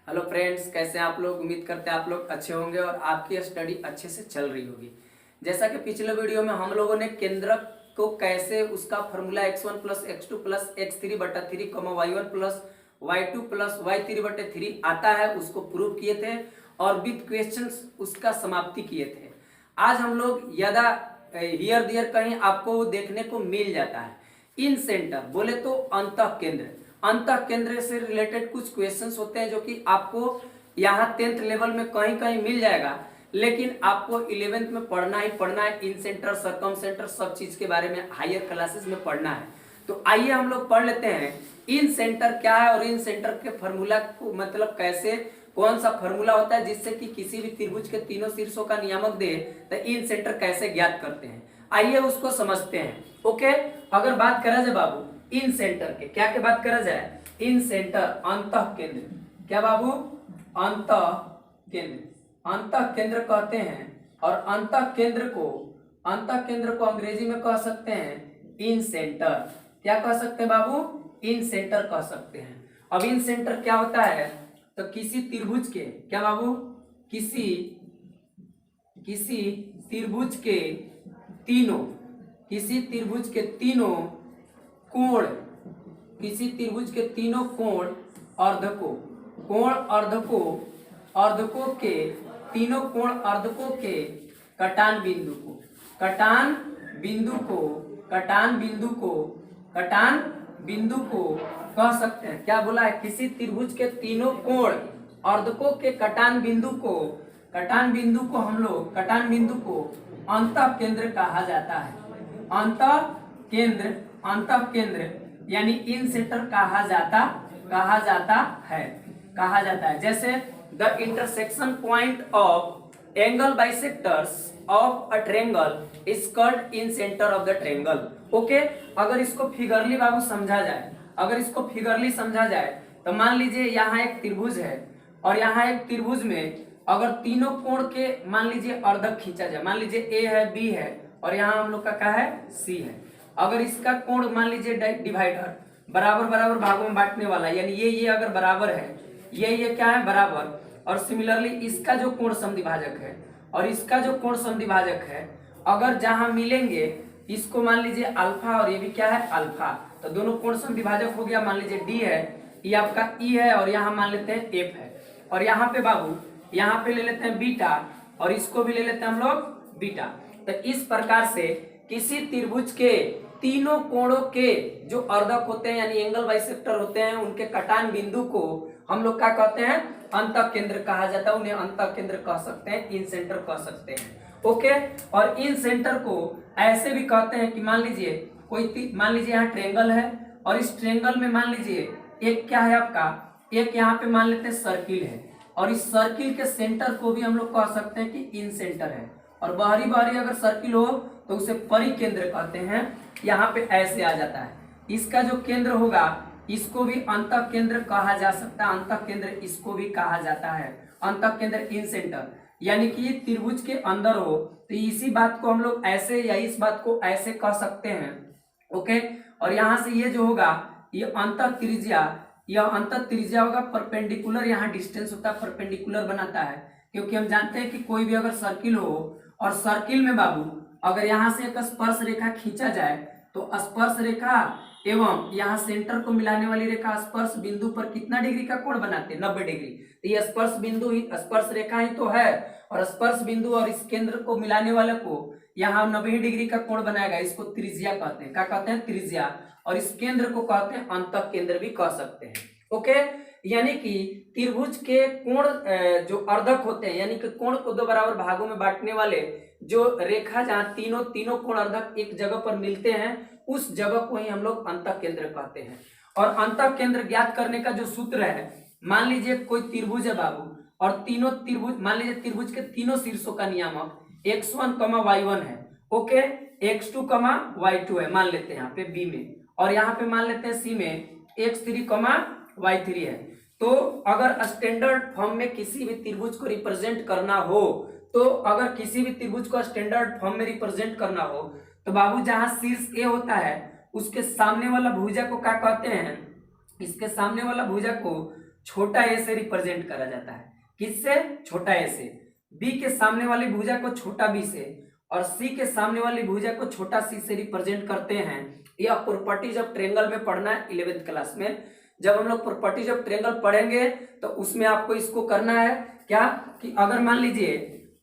Hello friends, कैसे हैं आप लोग। उम्मीद करते हैं आप लोग अच्छे होंगे और आपकी स्टडी अच्छे से चल रही होगी। जैसा कि पिछले वीडियो में हम लोगों ने केंद्रक को कैसे उसका formula x1 plus x2 plus x3 बटा 3 y1 plus y2 plus y3 बटे 3 आता है उसको प्रूव किए थे और विथ क्वेश्चंस उसका समाप्ति किए थे। आज हम लोग यदा हियर दियर कहीं आपको देखने को मिल जाता है इन सेंटर, बोले तो अंतः केंद्र। अंतः केंद्र से रिलेटेड कुछ क्वेश्चंस होते हैं जो कि आपको यहाँ 10th लेवल में कहीं कहीं मिल जाएगा, लेकिन आपको 11th में पढ़ना ही पढ़ना है। इन सेंटर, सरकम सेंटर, सब चीज के बारे में हायर क्लासेस में पढ़ना है। तो आइए हम लोग पढ़ लेते हैं इन सेंटर क्या है और इन सेंटर के फॉर्मूला को मतलब कैसे, कौन सा फॉर्मूला होता है जिससे कि किसी भी त्रिभुज के तीनों शीर्षों का नियामक दे, तो इन सेंटर कैसे ज्ञात करते हैं, आइए उसको समझते हैं। ओके, अगर बात करा जाए बाबू इन सेंटर के, क्या के बात करा जाए, इन सेंटर अंतः केंद्र, क्या बाबू, अंतः केंद्र, अंतः केंद्र कहते हैं। और अंतः केंद्र को अंग्रेजी में कह सकते हैं इन सेंटर। क्या कह सकते हैं बाबू, इन सेंटर कह सकते हैं। अब इन सेंटर क्या होता है, तो किसी त्रिभुज के, क्या बाबू, किसी त्रिभुज के तीनों, किसी त्रिभुज के तीनों कोण, किसी त्रिभुज के तीनों कोण अर्धकों के तीनों कोण अर्धकों के कटान बिंदु को कह सकते हैं। क्या बोला है, किसी त्रिभुज के तीनों कोण अर्धकों के कटान बिंदु को कटान बिंदु को अंतः केंद्र कहा जाता है। अंतः केंद्र यानी इन सेंटर कहा जाता है। जैसे the intersection point of angle bisectors of a triangle is called in centre of the triangle. Okay, अगर इसको फिगरली बाबू समझा जाए, तो मान लीजिए यहाँ एक त्रिभुज है और यहाँ एक त्रिभुज में अगर तीनों कोण के मान लीजिए अर्धक खींचा जाए, मान लीजिए ए है, बी है और यहाँ हम लोग का क्या है, सी है। अगर इसका कोण मान लीजिए डिवाइडर बराबर भागों में बांटने वाला, यानी ये अगर बराबर है, ये क्या है, बराबर, और सिमिलरली इसका जो कोण समद्विभाजक है और इसका जो कोण समद्विभाजक है, अगर जहां मिलेंगे इसको मान लीजिए अल्फा और ये भी क्या है, अल्फा, तो दोनों कोण समद्विभाजक हो गया। मान लीजिए डी है, ये आपका ई है और यहाँ मान लेते हैं एफ है, और यहाँ पे बाबू यहाँ पे ले लेते हैं बीटा और इसको भी ले लेते हैं हम लोग बीटा। तो इस प्रकार से किसी त्रिभुज के तीनों कोणों के जो अर्धक होते हैं यानी एंगल बाइसेक्टर होते हैं, उनके कटान बिंदु को हम लोग क्या कहते हैं, अंतः केंद्र कहा जाता है। उन्हें अंतः केंद्र कह सकते हैं, इन सेंटर कह सकते हैं। ओके, और इन सेंटर को ऐसे भी कहते हैं कि मान लीजिए यहाँ ट्रायंगल है और इस ट्रायंगल में मान लीजिए एक क्या है आपका, एक यहाँ पे मान लेते हैं सर्किल है और इस सर्किल के सेंटर को भी हम लोग कह सकते हैं कि इन सेंटर है। और बाहरी अगर सर्किल हो तो उसे परिकेंद्र कहते हैं। यहाँ पे ऐसे आ जाता है, इसका जो केंद्र होगा इसको भी अंतः केंद्र कहा जा सकता है, अंतः केंद्र इसको भी कहा जाता है, अंतः केंद्र इन सेंटर, यानी कि त्रिभुज के अंदर हो तो इसी बात को हम लोग ऐसे या इस बात को ऐसे कह सकते हैं। ओके, और यहाँ से ये जो होगा ये अंतः त्रिज्या होगा, परपेंडिकुलर यहाँ डिस्टेंस होता है, परपेंडिकुलर बनाता है, क्योंकि हम जानते हैं कि कोई भी अगर सर्किल हो और सर्किल में बाबू अगर यहाँ से एक स्पर्श रेखा खींचा जाए तो स्पर्श रेखा एवं यहाँ सेंटर को मिलाने वाली रेखा स्पर्श बिंदु पर कितना डिग्री का कोण बनाते हैं, 90 डिग्री। तो ये स्पर्श बिंदु ही, स्पर्श रेखा ही तो है, और स्पर्श बिंदु और इस केंद्र को मिलाने वाले को यहाँ 90 डिग्री का कोण बनाएगा, इसको त्रिज्या कहते हैं। क्या कहते हैं, त्रिज्या। और इस केंद्र को कहते हैं अंतः केंद्र भी कह सकते हैं। ओके, यानी कि त्रिभुज के कोण जो अर्धक होते हैं, यानी कि कोण को दो बराबर भागों में बांटने वाले जो रेखा जहां तीनों कोण अर्धक एक जगह पर मिलते हैं, उस जगह को ही हम लोग अंतः केंद्र कहते हैं। और अंतः केंद्र ज्ञात करने का जो सूत्र है, मान लीजिए कोई त्रिभुज है बाबू और तीनों त्रिभुज, मान लीजिए त्रिभुज के तीनों शीर्षों का नियामक x1, y1 है। ओके, x2, y2 है, मान लेते हैं यहाँ पे बी में, और यहाँ पे मान लेते हैं सी में x3, y3 है। तो अगर स्टैंडर्ड फॉर्म में किसी भी त्रिभुज को रिप्रेजेंट करना हो, तो अगर किसी भी त्रिभुज को स्टैंडर्ड फॉर्म में रिप्रेजेंट करना हो तो बाबू जहां शीर्ष ए होता है उसके सामने वाला भुजा को क्या कहते हैं, इसके सामने वाला भुजा को छोटा ए से रिप्रेजेंट करा जाता है। किससे? छोटा ए से। बी के सामने वाली भुजा को छोटा बी से और सी के सामने वाली भुजा को छोटा सी से रिप्रेजेंट करते हैं। यह प्रॉपर्टीज ऑफ ट्रायंगल में पढ़ना है 11th क्लास में। जब हम लोग प्रॉपर्टीज ऑफ ट्रायंगल पढ़ेंगे तो उसमें आपको इसको करना है क्या कि अगर मान लीजिए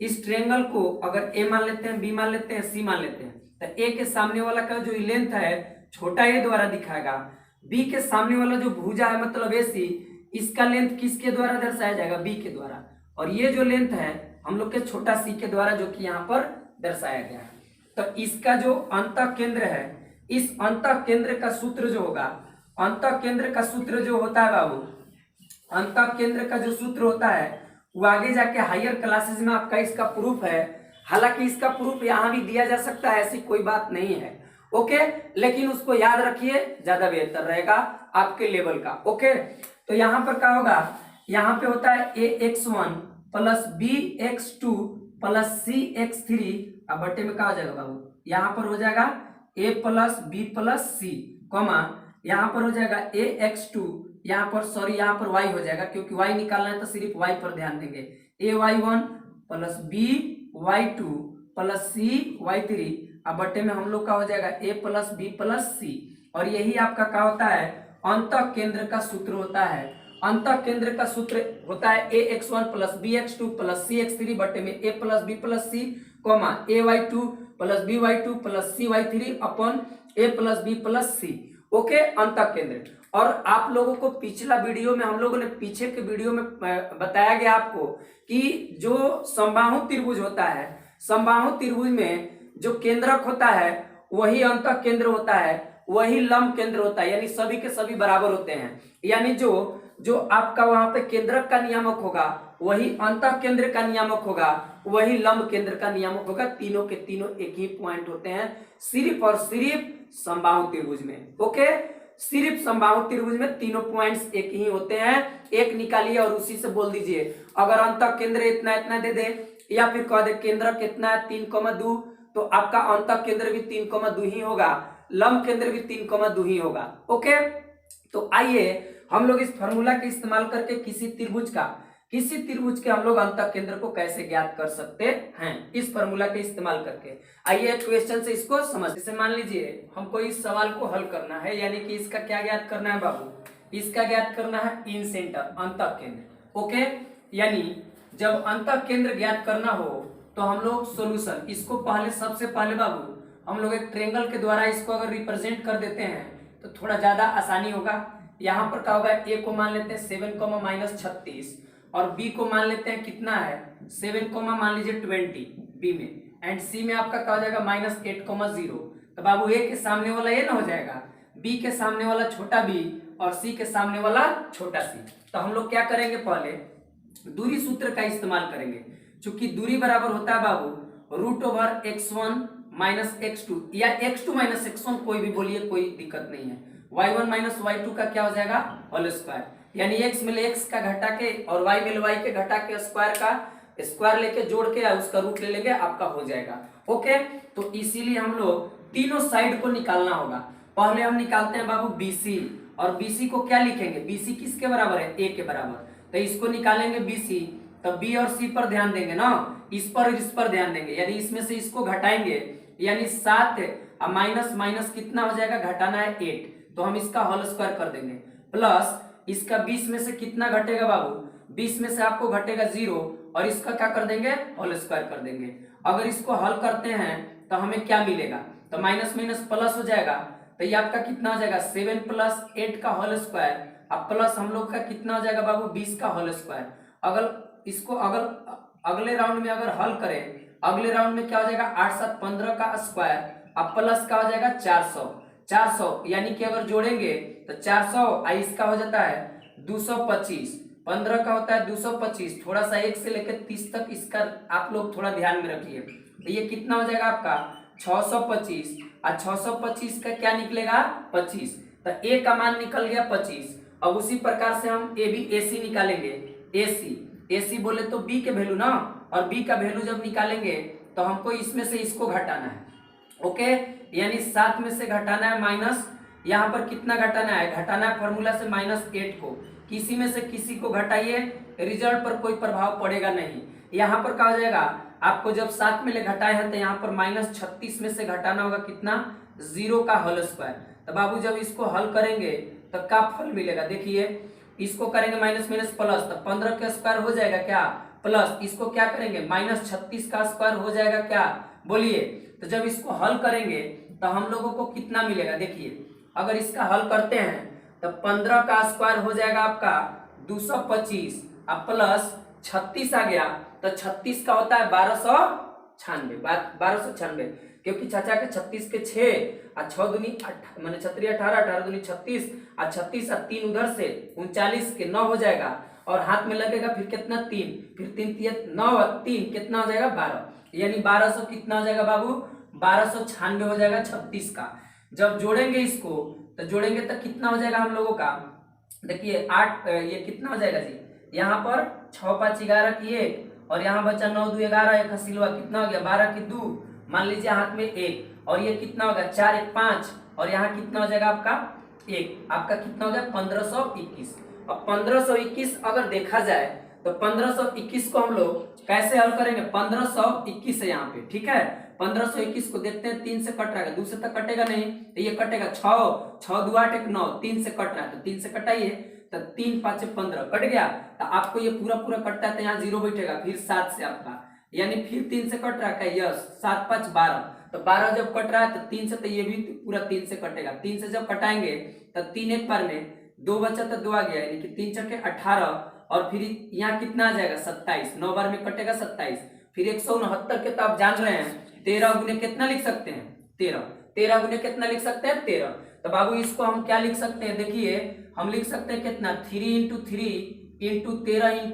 इस ट्रायंगल को अगर ए मान लेते हैं, बी मान लेते हैं, सी मान लेते हैं, तो ए के सामने वाला का जो लेंथ है छोटा ए द्वारा दिखाएगा। बी के सामने वाला जो भुजा है मतलब ए सी, इसका लेंथ किसके द्वारा दर्शाया जाएगा? बी के द्वारा। और ये जो लेंथ है हम लोग के छोटा सी के द्वारा जो कि यहाँ पर दर्शाया गया है। तो इसका जो अंतः केंद्र है, इस अंतः केंद्र का सूत्र जो होगा, अंतः केंद्र का सूत्र जो होता है बाबू, अंतः केंद्र का जो सूत्र होता है वो आगे जाके हायर क्लासेस में आपका इसका प्रूफ है। हालांकि इसका प्रूफ यहाँ भी दिया जा सकता है, ऐसी कोई बात नहीं है। ओके, लेकिन उसको याद रखिए, ज्यादा बेहतर रहेगा आपके लेवल का। ओके, तो यहाँ पर क्या होगा? यहाँ पे होता है ax1 plus bx2 plus cx3। अब बट्टे में क्या हो जाएगा बाबू? यहाँ पर हो जाएगा a plus B plus C, comma यहाँ पर हो जाएगा ax2, यहाँ पर सॉरी यहाँ पर y हो जाएगा, क्योंकि y निकालना है तो सिर्फ y पर ध्यान देंगे। ay1 plus by2 plus cy3। अब बट्टे में हम लोग का हो जाएगा a प्लस बी प्लस सी। और यही आपका क्या होता है? अंतः केंद्र का सूत्र होता है। अंतः केंद्र का सूत्र होता है ax1 plus bx2 plus cx3 बट्टे में a plus B plus C, comma ay2 plus by2 plus cy3 upon a plus B plus C. Okay, अंतः केंद्र। और आप लोगों को पिछला वीडियो में हम लोगों ने पीछे के वीडियो में बताया गया आपको कि जो समबाहु त्रिभुज होता है, समबाहु त्रिभुज में जो केंद्रक होता है वही अंतः केंद्र होता है, वही लंब केंद्र होता है, यानी सभी के सभी बराबर होते हैं। यानी जो आपका वहां पे केंद्रक का नियामक होगा वही अंतः केंद्र का नियामक होगा, वही लंब केंद्र का नियामक होगा। तीनों के तीनों एक ही पॉइंट होते हैं सिर्फ और सिर्फ समबाहु त्रिभुज में। ओके, सिर्फ समबाहु त्रिभुज में तीनों पॉइंट्स एक ही होते हैं। एक निकालिए और उसी से बोल दीजिए। अगर अंतः केंद्र इतना इतना दे दे या फिर कह दे केंद्र कितना है 3,2, तो आपका अंतः केंद्र भी 3,2 ही होगा, लंब केंद्र भी 3,2 ही होगा। ओके, तो आइए हम लोग इस फॉर्मूला के इस्तेमाल करके किसी त्रिभुज के हम लोग अंतः केंद्र को कैसे ज्ञात कर सकते हैं, इस फॉर्मूला के इस्तेमाल करके। आइए एक क्वेश्चन से इसको समझ। जैसे मान लीजिए हमको इस सवाल को हल करना है, यानी कि इसका क्या ज्ञात करना है बाबू? इसका ज्ञात करना है इन सेंटर, अंतः केंद्र। ओके, यानी जब अंतः केंद्र ज्ञात करना हो तो हम लोग सोल्यूशन, इसको पहले सबसे पहले बाबू हम लोग एक ट्रायंगल के द्वारा इसको अगर रिप्रेजेंट कर देते हैं तो थोड़ा ज्यादा आसानी होगा। यहाँ पर क्या होगा? ए को मान लेते हैं 7,-36 और बी को मान लेते हैं कितना है 7, मान लीजिए 20 बी में, एंड सी में आपका क्या हो जाएगा -8,0। तो बाबू ए के सामने वाला ए ना हो जाएगा, बी के सामने वाला छोटा बी और सी के सामने वाला छोटा सी। तो हम लोग क्या करेंगे? पहले दूरी सूत्र का इस्तेमाल करेंगे। चूंकि दूरी बराबर होता है बाबू √x1 माइनस x2 या x2 माइनस x1, कोई भी बोलिए, कोई दिक्कत नहीं है। y1 माइनस y2 का क्या हो जाएगा? होल स्क्वायर, यानी x मिले x का घटा के और y मिले y के घटा के स्क्वायर का स्क्वायर लेके जोड़ के उसका रूट ले लेंगे, आपका हो जाएगा। ओके, तो इसीलिए हम लोग तीनों साइड को निकालना होगा। पहले हम निकालते हैं बाबू BC, और BC को क्या लिखेंगे? BC किसके बराबर है? A के बराबर। तो इसको निकालेंगे BC, तो B और C पर ध्यान देंगे ना, इस पर और इस पर ध्यान देंगे, यानी इसमें से इसको घटाएंगे, यानी 7 और माइनस माइनस कितना हो जाएगा? घटाना है 8, तो हम इसका होल स्क्वायर कर देंगे, प्लस इसका 20 में से कितना घटेगा बाबू? 20 में से आपको घटेगा 0 और इसका क्या कर देंगे? होल स्क्वायर कर देंगे। अगर इसको हल करते हैं तो हमें क्या मिलेगा? तो माइनस माइनस प्लस हो जाएगा, तो ये आपका कितना हो जाएगा? 7 + 8 का होल स्क्वायर, अब प्लस हम लोग का कितना हो जाएगा बाबू? 20 का होल स्क्वायर। अगर इसको अगले राउंड में अगर हल करें, अगले राउंड में क्या हो जाएगा? 8 7 15 का स्क्वायर, अब प्लस का हो जाएगा 400, यानी कि अगर जोड़ेंगे तो 400 इसका हो जाता है 225, 15 का होता है 225, थोड़ा सा 1 से लेकर 30 तक इसका आप लोग थोड़ा ध्यान में रखिए। तो ये कितना हो जाएगा आपका? 625, और 625 का क्या निकलेगा? 25, तो ए का मान निकल गया 25। अब उसी प्रकार से हम AC निकालेंगे। AC बोले तो बी के वैल्यू ना, और बी का वैल्यू जब निकालेंगे तो हमको इसमें से इसको घटाना है। ओके, यानी 7 में से घटाना है माइनस, यहाँ पर कितना घटाना है? घटाना है फॉर्मूला से -8 को, किसी में से किसी को घटाइए, रिजल्ट पर कोई प्रभाव पड़ेगा नहीं। यहाँ पर क्या हो जाएगा, आपको जब 7 में ले घटाए हैं तो यहाँ पर -36 में से घटाना होगा कितना, 0 का होल स्क्वायर। तो बाबू जब इसको हल करेंगे तो क्या फल मिलेगा, देखिए इसको करेंगे माइनस माइनस प्लस, तो 15 का स्क्वायर हो जाएगा क्या प्लस, इसको क्या करेंगे -36 का स्क्वायर हो जाएगा क्या, बोलिए। तो जब इसको हल करेंगे तो हम लोगों को कितना मिलेगा, देखिए अगर इसका हल करते हैं तो 15 का स्क्वायर हो जाएगा आपका 225 अब प्लस 36 आ गया, तो 36 का होता है 1296, क्योंकि चाचा के 36 के 6 और 6 दूनी माने 36 18 18 दूनी 36 और 36 और 3 उधर से 39 के 9 हो जाएगा, और हाथ में लगेगा फिर कितना 3, फिर 3 3 9 और 3 कितना हो जाएगा 12, यानी 1200 कितना हो जाएगा बाबू 1296 हो जाएगा 36 का। जब जोड़ेंगे इसको तो जोड़ेंगे तो कितना हो जाएगा हम लोगों का, देखिए 8 ये कितना हो जाएगा जी, यहाँ पर 6 5 11 की 1 और यहाँ बचा 9 2 11 एक हसीलवा कितना हो गया 12 की 2, मान लीजिए हाथ में 1 और ये कितना होगा 4 1 5 और यहाँ कितना हो जाएगा आपका 1, आपका कितना हो गया 1521। अब 1521 अगर देखा जाए तो 1521 को हम लोग कैसे हल करेंगे, 1521 है यहाँ पे, ठीक है 1521 को देखते हैं, 3 से कट रहा है, 2 से तक कटेगा नहीं तो ये कटेगा 6 6 2 8 1 9, 3 से कट रहा है तो 3 से कटाइए, तो 3 5 15 कट गया, तो आपको ये पूरा पूरा कटता है तो यहाँ 0 बैठेगा, फिर 7 से आपका यानी फिर 3 से कट रहा है, यस 7 5 12, तो 12 जब कट रहा है तो 3 से, तो ये भी पूरा 3 से कटेगा, 3 से जब कटाएंगे तो 3 एक बार में 2 बचा तो 2 आ गया, यानी कि 3 छक्के 18 और फिर यहाँ कितना आ जाएगा 27, 9 बार में कटेगा 27, फिर 169 के तो आप जान रहे हैं 13 गुने कितना लिख सकते हैं 13, 13 गुने कितना लिख सकते हैं 13, तो बाबू इसको हम क्या लिख सकते हैं, देखिए हम लिख सकते हैं कितना 3 × 3 × 13 ×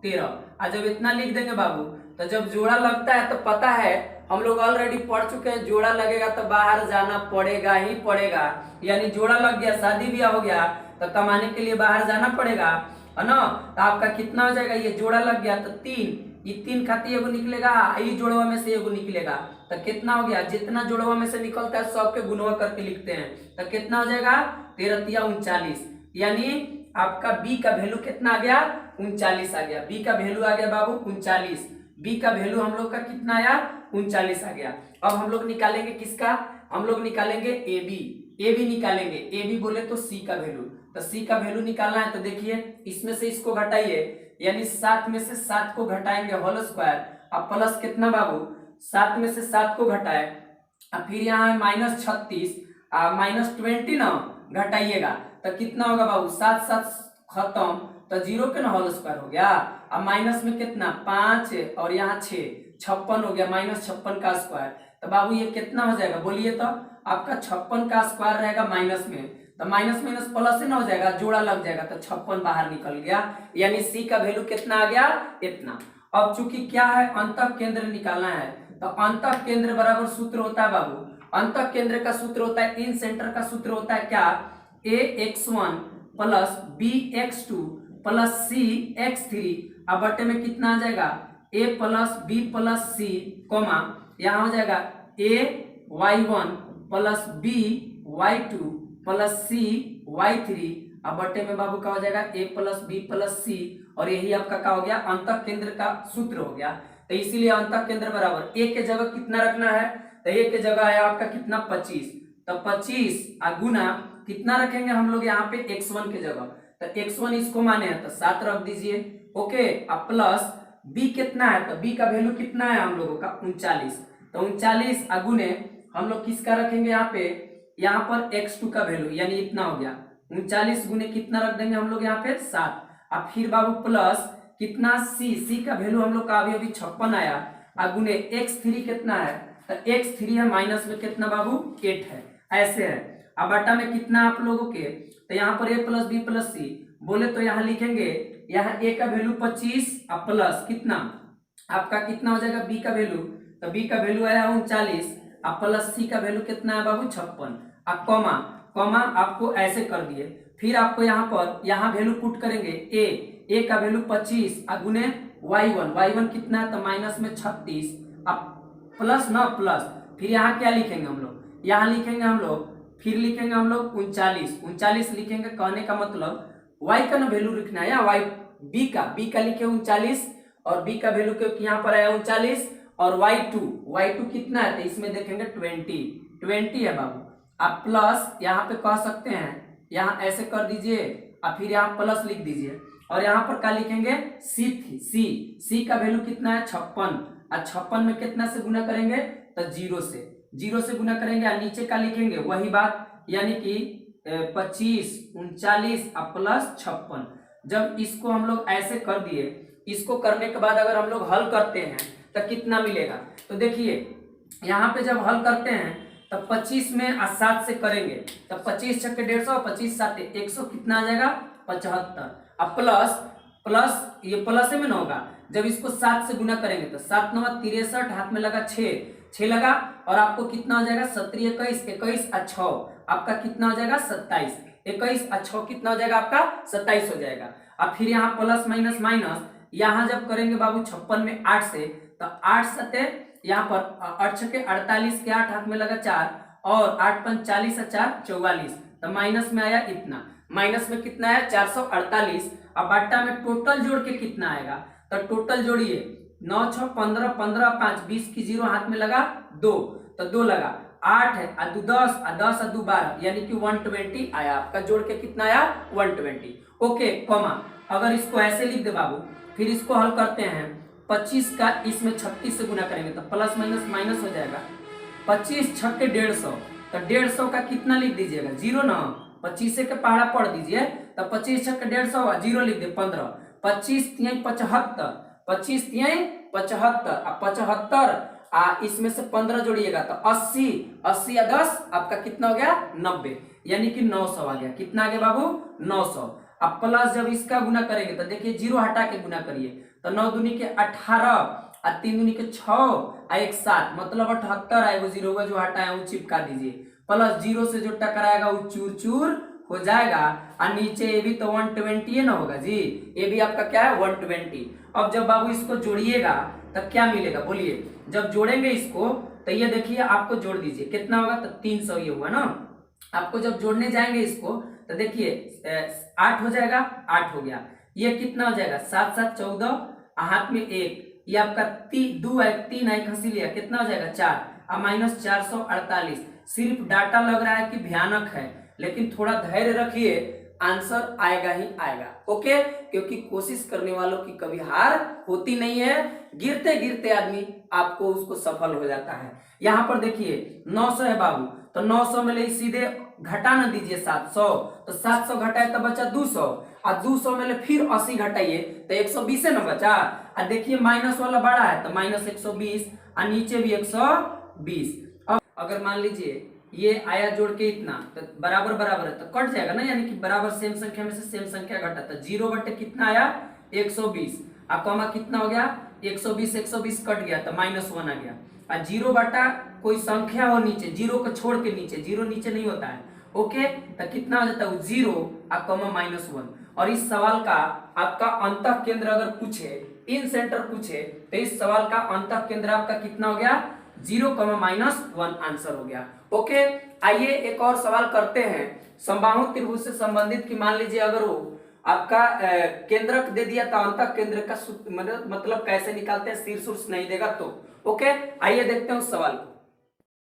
13, और जब इतना लिख देंगे बाबू तो जब जोड़ा लगता है तो पता है हम लोग ऑलरेडी पढ़ चुके हैं, जोड़ा लगेगा तो बाहर जाना पड़ेगा ही पड़ेगा, यानी जोड़ा लग गया शादी ब्याह हो गया तो कमाने के लिए बाहर जाना पड़ेगा, है ना। तो आपका कितना हो जाएगा, ये जोड़ा लग गया तो 3, ये 3 खाती एगो निकलेगा, ये जोड़वा में से एगो निकलेगा, तो कितना हो गया, जितना जोड़वा में से निकलता है सबके गुणवा करके लिखते हैं, तो कितना हो जाएगा 13 × 39, यानी आपका बी का वैल्यू कितना आ गया 39 आ गया, बी का वैल्यू आ गया बाबू 39, बी का वैल्यू हम लोग का कितना आया 39 आ गया। अब हम लोग निकालेंगे किसका, हम लोग निकालेंगे ए बी निकालेंगे, ए बी बोले तो सी का वैल्यू, तो सी का वैल्यू निकालना है तो देखिए इसमें से इसको घटाइए, यानी 7 में से 7 को घटाएंगे होल स्क्वायर, अब प्लस कितना बाबू 7 में से 7 को घटाए, अब फिर यहाँ है -36 -20 ना घटाइएगा तो कितना होगा बाबू 7 7 खत्म, तो 0 के ना होल स्क्वायर हो गया, अब माइनस में कितना 5 और यहाँ 6 56 हो गया, -56 का स्क्वायर, तो बाबू ये कितना हो जाएगा बोलिए, तो आपका 56 का स्क्वायर रहेगा माइनस में, तो माइनस माइनस प्लस से ना हो जाएगा, जोड़ा लग जाएगा तो 56 बाहर निकल गया, यानी सी का वैल्यू कितना आ गया इतना। अब चूंकि क्या है अंतः केंद्र निकालना है, तो अंतः केंद्र बराबर सूत्र होता है बाबू, अंतः केंद्र का सूत्र होता है, इन सेंटर का सूत्र होता है क्या, ax1 + bx2 + cx3, अब बट्टे में कितना आ जाएगा a + b + c, यहाँ हो जाएगा ay1 + by2 + cy3, अब बट्टे में बाबू का हो जाएगा a + b + c, और यही आपका क्या हो गया अंतः केंद्र का सूत्र हो गया। तो इसीलिए अंतः केंद्र बराबर a के जगह कितना रखना है, तो a के जगह है आपका कितना 25, तो 25 गुना कितना रखेंगे हम लोग यहाँ पे x1 के जगह, तो x1 इसको माने हैं तो 7 रख दीजिए, ओके। अब प्लस b कितना है, तो b का वैल्यू कितना है हम लोगों का 39, तो 39 गुने हम लोग किसका रखेंगे यहाँ पर x2 का वैल्यू, यानी इतना हो गया 39 गुने कितना रख देंगे हम लोग यहाँ पे 7, अब फिर बाबू प्लस कितना c का वैल्यू हम लोग का अभी 56 आया, गुने x3 कितना है, तो x3 है माइनस में कितना बाबू 8 है, ऐसे है। अब बटा में कितना आप लोगों के, तो यहाँ पर a + b + c बोले तो यहाँ लिखेंगे, यहाँ a का वैल्यू 25 अब प्लस कितना आपका कितना हो जाएगा b का वैल्यू, तो b का वैल्यू आया 39 अब प्लस c का वैल्यू कितना है बाबू 56, अब कॉमा आपको ऐसे कर दिए, फिर आपको यहाँ वैल्यू पुट करेंगे a का वैल्यू 25 गुने y1 कितना है, तो माइनस में 36 अब प्लस ना प्लस, फिर यहाँ क्या लिखेंगे हम लोग, यहाँ लिखेंगे हम लोग फिर लिखेंगे हम लोग 39 लिखेंगे, कहने का मतलब y का ना वैल्यू लिखना है, यहाँ y b का लिखे 39 और b का वैल्यू क्योंकि यहाँ पर आया 39 और y2 कितना है तो इसमें देखेंगे 20 है बाबू। आप प्लस यहाँ पे कह सकते हैं, यहाँ ऐसे कर दीजिए और फिर यहाँ प्लस लिख दीजिए और यहाँ पर क्या लिखेंगे सी का वैल्यू कितना है 56 और 56 में कितना से गुना करेंगे तो 0 से गुना करेंगे और नीचे का लिखेंगे वही बात, यानी कि 25 39 और प्लस 56। जब इसको हम लोग ऐसे कर दिए, इसको करने के बाद अगर हम लोग हल करते हैं तो कितना मिलेगा, तो देखिए यहाँ पे जब हल करते हैं तब 25 में 7 से करेंगे तब 25 छक्के 150, 25 7 100 कितना आ जाएगा 75। अब प्लस ये प्लस में ना होगा, जब इसको 7 से गुना करेंगे तो 7 9 63, हाथ में लगा 6 लगा और आपको कितना हो जाएगा 17 21 और 6 आपका कितना हो जाएगा 27, 21 और 6 कितना हो जाएगा आपका 27 हो जाएगा। अब फिर यहाँ प्लस माइनस यहाँ जब करेंगे बाबू 56 में 8 से तो 8 7 यहाँ पर 8 छक्के 48 के 8 हाथ में लगा 4 और 8 5 40 और 4 44, तो माइनस में आया इतना, माइनस में कितना है 448। अब बाटा में टोटल जोड़ के कितना आएगा, तो टोटल जोड़िए 9 6 15 15 5 20 की 0 हाथ में लगा 2 तो 2 लगा 8 है और 2 10 और 10 और 2 12 यानी कि 120 आया आपका, जोड़ के कितना आया 120। ओके कॉमा, अगर इसको ऐसे लिख दे बाबू, फिर इसको हल करते हैं 25 का इसमें 36 से गुना करेंगे तो प्लस माइनस हो जाएगा, 25 छक्के 150 तो 150 का कितना लिख दीजिएगा 0 ना, 25 के पहाड़ा पढ़ दीजिए तो 25 छक्के 150 0 लिख दे 15, 25 3 75, 25 3 75 75 इसमें से 15 जोड़िएगा तो 80 या 10 आपका कितना हो गया 90, यानी कि 900 आ गया। कितना आ गया बाबू 900। अब प्लस जब इसका गुना करेंगे तो देखिए 0 हटा के गुना करिए तो 9 दूनी के 18 और 3 दूनी के 6 और 1 7 मतलब 78 आएगा, 0 का जो हटाया वो चिपका दीजिए, प्लस 0 से जो टकराएगा वो चूर चूर हो जाएगा और नीचे ये भी तो 120 ना होगा जी, ये भी आपका क्या है 120। अब जब बाबू इसको जोड़िएगा तब क्या मिलेगा बोलिए, जब जोड़ेंगे इसको तो ये देखिए आपको जोड़ दीजिए कितना होगा तो 300 ये हुआ ना। आपको जब जोड़ने जाएंगे इसको तो देखिए 8 हो जाएगा, 8 हो गया, ये कितना हो जाएगा 7 7 14 हाथ में 1, ये आपका 3 आई खसी लिया कितना हो जाएगा 4 और माइनस 448। सिर्फ डाटा लग रहा है कि भयानक है, लेकिन थोड़ा धैर्य रखिए, आंसर आएगा ही आएगा। ओके, क्योंकि कोशिश करने वालों की कभी हार होती नहीं है, गिरते गिरते आदमी आपको उसको सफल हो जाता है। यहाँ पर देखिए 900 है बाबू, तो 900 में ले सीधे घटा ना दीजिए 700, तो 700 घटाए तो बचा 200 और 200 में ले फिर 80 घटाइए तो 120 है ना बचा। और देखिए माइनस वाला बड़ा है तो माइनस 120 और नीचे भी 120। अब अगर मान लीजिए ये आया जोड़ के इतना तो बराबर बराबर है तो कट जाएगा ना, यानी कि बराबर सेम संख्या में से सेम संख्या घटा, तो 0 बटे कितना आया 120 और कॉमा कितना हो गया 120 कट गया तो -1 आ गया। और 0 बटा कोई संख्या हो नीचे, 0 को छोड़ के नीचे, 0 नीचे नहीं होता है। ओके, तो कितना हो जाता है 0 और कॉमा -1। और इस सवाल का आपका अंतः केंद्र अगर पूछे, इन सेंटर पूछे, तो इस सवाल का अंतः केंद्र आपका कितना हो गया 0, -1 आंसर हो गया। ओके, आइए एक और सवाल करते हैं समबाहु त्रिभुज से संबंधित कि मान लीजिए अगर वो आपका केंद्रक दे दिया तो अंतः केंद्र का मतलब कैसे निकालते हैं, शीर्ष नहीं देगा तो। ओके, आइए देखते हैं उस सवाल को।